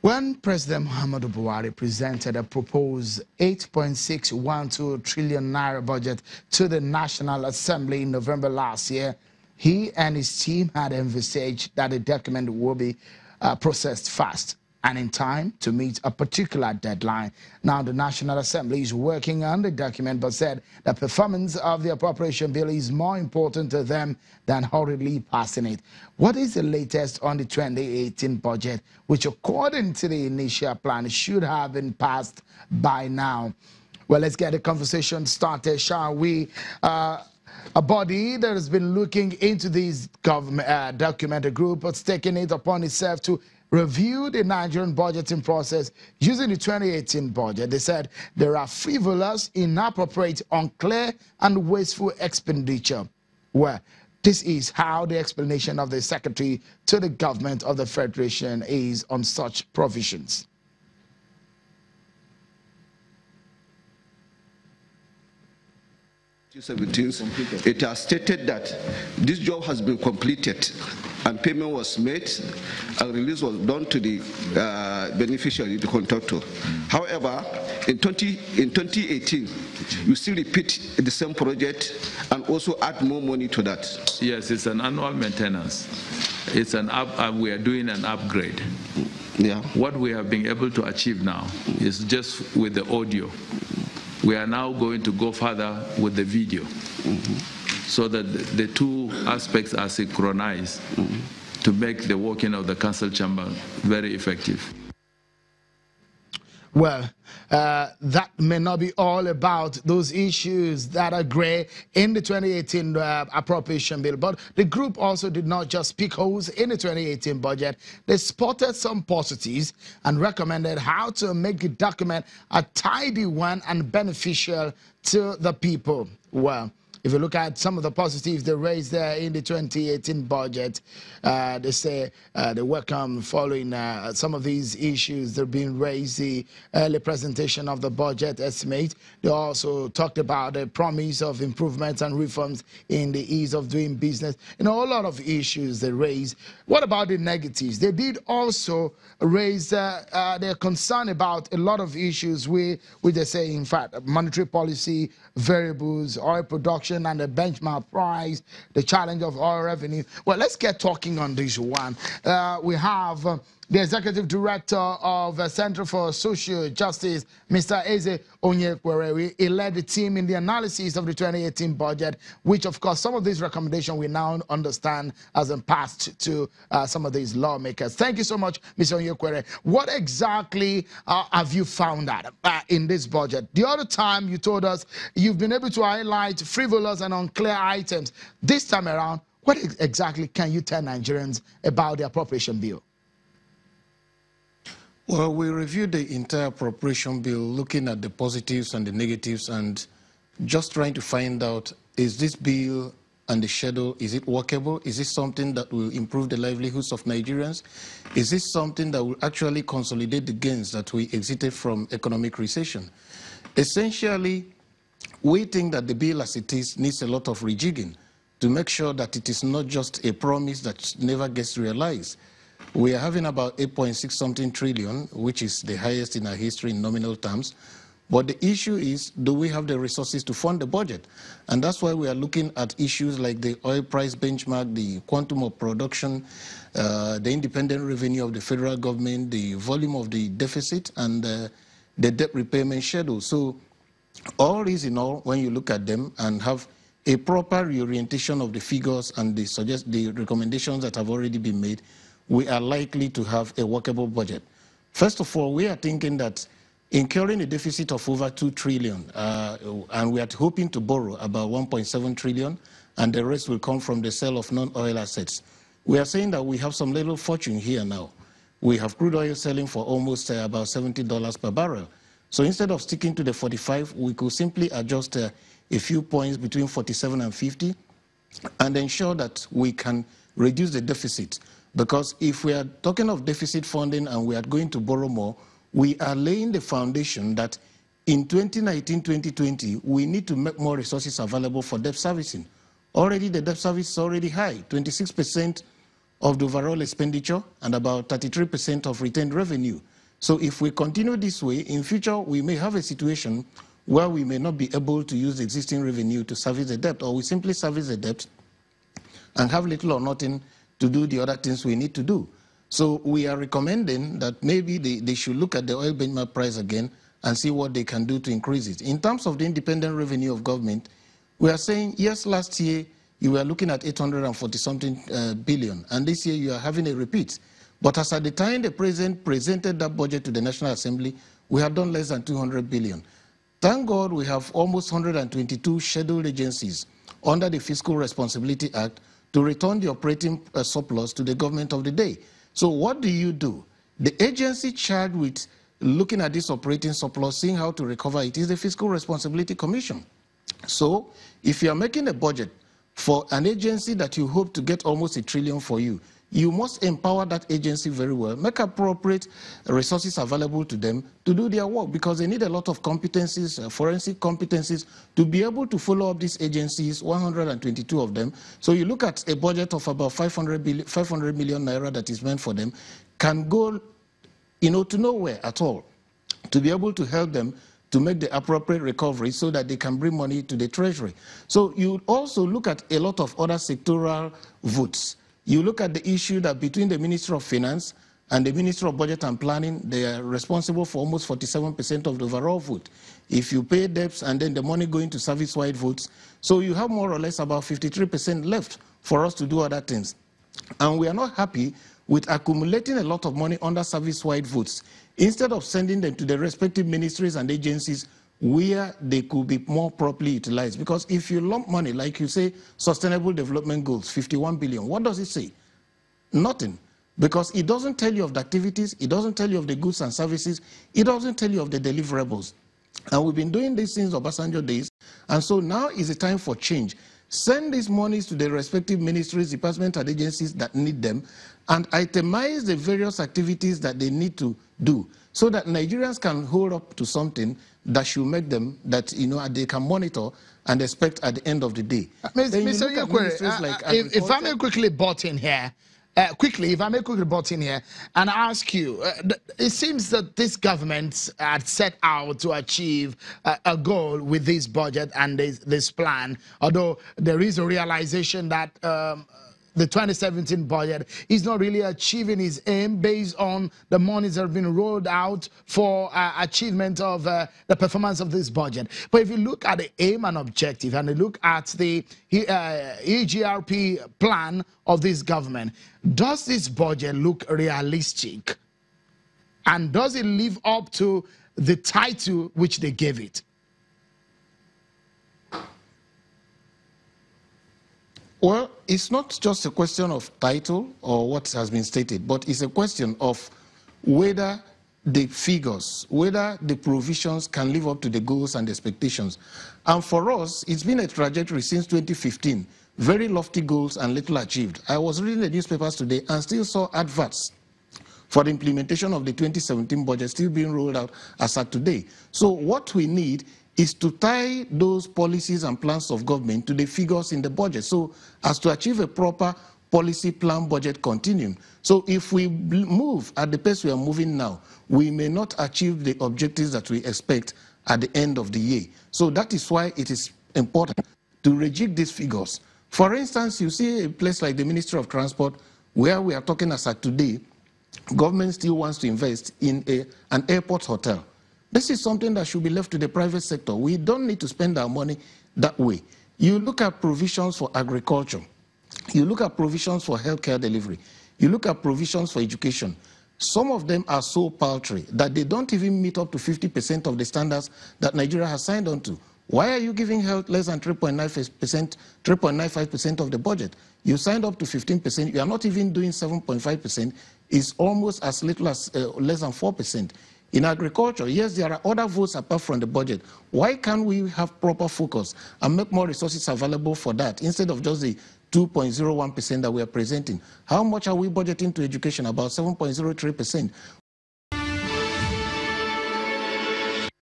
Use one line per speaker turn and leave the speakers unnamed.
When President Muhammadu Buhari presented a proposed 8.612 trillion naira budget to the National Assembly in November last year, he and his team had envisaged that the document will be processed fast and in time to meet a particular deadline. Now, the National Assembly is working on the document but said the performance of the appropriation bill is more important to them than hurriedly passing it. What is the latest on the 2018 budget, which according to the initial plan should have been passed by now? Well, let's get the conversation started, shall we? A body that has been looking into this government document, a group that's taken it upon itself to review the Nigerian budgeting process using the 2018 budget. They said there are frivolous, inappropriate, unclear, and wasteful expenditure. Well, this is how the explanation of the Secretary to the Government of the Federation is on such provisions.
It has stated that this job has been completed and payment was made and release was done to the beneficiary, the contractor. However, in 2018, you still repeat the same project and also add more money to that.
Yes, it's an annual maintenance. It's an we are doing an upgrade.
Yeah.
What we have been able to achieve now is just with the audio. We are now going to go further with the video, so that the two aspects are synchronized to make the working of the council chamber very effective.
Well, that may not be all about those issues that are gray in the 2018 appropriation bill, but the group also did not just pick holes in the 2018 budget. They spotted some positives and recommended how to make the document a tidy one and beneficial to the people. Well, if you look at some of the positives they raised there in the 2018 budget, they say they welcome following some of these issues that are being raised, the early presentation of the budget estimate. They also talked about the promise of improvements and reforms in the ease of doing business. You know, a lot of issues they raised. What about the negatives? They did also raise their concern about a lot of issues which they say, in fact, monetary policy, variables, oil production, and the benchmark price, the challenge of oil revenue. Well, let's get talking on this one. We have the Executive Director of Center for Social Justice, Mr. Eze Onyekwere. He led the team in the analysis of the 2018 budget, which, of course, some of these recommendations we now understand has been passed to some of these lawmakers. Thank you so much, Mr. Onyekwere. What exactly have you found out in this budget? The other time you told us you've been able to highlight frivolous and unclear items. This time around, what exactly can you tell Nigerians about the appropriation bill?
Well, we reviewed the entire appropriation bill, looking at the positives and the negatives, and just trying to find out, is this bill and the schedule, is it workable? Is this something that will improve the livelihoods of Nigerians? Is this something that will actually consolidate the gains that we exited from economic recession? Essentially, we think that the bill as it is needs a lot of rejigging to make sure that it is not just a promise that never gets realized. We are having about 8.6 something trillion, which is the highest in our history in nominal terms. But the issue is, do we have the resources to fund the budget? And that's why we are looking at issues like the oil price benchmark, the quantum of production, the independent revenue of the federal government, the volume of the deficit, and the debt repayment schedule. So all these in all, when you look at them and have a proper reorientation of the figures and the recommendations that have already been made, we are likely to have a workable budget. First of all, we are thinking that incurring a deficit of over 2 trillion, and we are hoping to borrow about 1.7 trillion, and the rest will come from the sale of non-oil assets. We are saying that we have some little fortune here now. We have crude oil selling for almost about $70 per barrel. So instead of sticking to the 45, we could simply adjust a few points between 47 and 50 and ensure that we can reduce the deficit. Because if we are talking of deficit funding and we are going to borrow more, we are laying the foundation that in 2019-2020, we need to make more resources available for debt servicing. Already the debt service is already high, 26% of the overall expenditure and about 33% of retained revenue. So if we continue this way, in future, we may have a situation where we may not be able to use the existing revenue to service the debt, or we simply service the debt and have little or nothing to do the other things we need to do. So we are recommending that maybe they should look at the oil benchmark price again and see what they can do to increase it. In terms of the independent revenue of government, we are saying, yes, last year you were looking at 840-something billion, and this year you are having a repeat. But as at the time the president presented that budget to the National Assembly, we had done less than 200 billion. Thank God we have almost 122 scheduled agencies under the Fiscal Responsibility Act to return the operating surplus to the government of the day. So what do? The agency charged with looking at this operating surplus, seeing how to recover it, is the Fiscal Responsibility Commission. So if you are making a budget for an agency that you hope to get almost $1 trillion for you, you must empower that agency very well, make appropriate resources available to them to do their work, because they need a lot of competencies, forensic competencies, to be able to follow up these agencies, 122 of them. So you look at a budget of about 500 million naira that is meant for them, can go, to nowhere at all, to be able to help them to make the appropriate recovery so that they can bring money to the treasury. So you also look at a lot of other sectoral votes. You look at the issue that between the Ministry of Finance and the Ministry of Budget and Planning, they are responsible for almost 47% of the overall vote. If you pay debts and then the money going to service-wide votes, so you have more or less about 53% left for us to do other things. And we are not happy with accumulating a lot of money under service-wide votes, instead of sending them to the respective ministries and agencies where they could be more properly utilized. Because if you lump money, like you say, Sustainable Development Goals, 51 billion, what does it say? Nothing. Because it doesn't tell you of the activities, it doesn't tell you of the goods and services, it doesn't tell you of the deliverables. And we've been doing this since Obasanjo days, and so now is the time for change. Send these monies to the respective ministries, departments, and agencies that need them, and itemize the various activities that they need to do, so that Nigerians can hold up to something that should make them, that they can monitor and expect at the end of the day.
Mr. Yekwe, if I may quickly butt in here, and ask you, it seems that this government had set out to achieve a goal with this budget and this plan, although there is a realization that the 2017 budget is not really achieving its aim based on the monies that have been rolled out for achievement of the performance of this budget. But if you look at the aim and objective, and you look at the EGRP plan of this government, does this budget look realistic? And does it live up to the title which they gave it?
Well, it's not just a question of title or what has been stated, but it's a question of whether the figures, whether the provisions can live up to the goals and expectations. And for us, it's been a trajectory since 2015, very lofty goals and little achieved. I was reading the newspapers today and still saw adverts for the implementation of the 2017 budget still being rolled out as at today. So what we need is to tie those policies and plans of government to the figures in the budget, so as to achieve a proper policy plan budget continuum. So if we move at the pace we are moving now, we may not achieve the objectives that we expect at the end of the year. So that is why it is important to rejig these figures. For instance, you see a place like the Ministry of Transport, where we are talking as at today, government still wants to invest in an airport hotel. This is something that should be left to the private sector. We don't need to spend our money that way. You look at provisions for agriculture. You look at provisions for healthcare delivery. You look at provisions for education. Some of them are so paltry that they don't even meet up to 50% of the standards that Nigeria has signed on to. Why are you giving health less than 3.95% of the budget? You signed up to 15%. You are not even doing 7.5%. It's almost as little as less than 4%. In agriculture, yes, there are other votes apart from the budget. Why can't we have proper focus and make more resources available for that instead of just the 2.01% that we are presenting? How much are we budgeting to education? About 7.03%.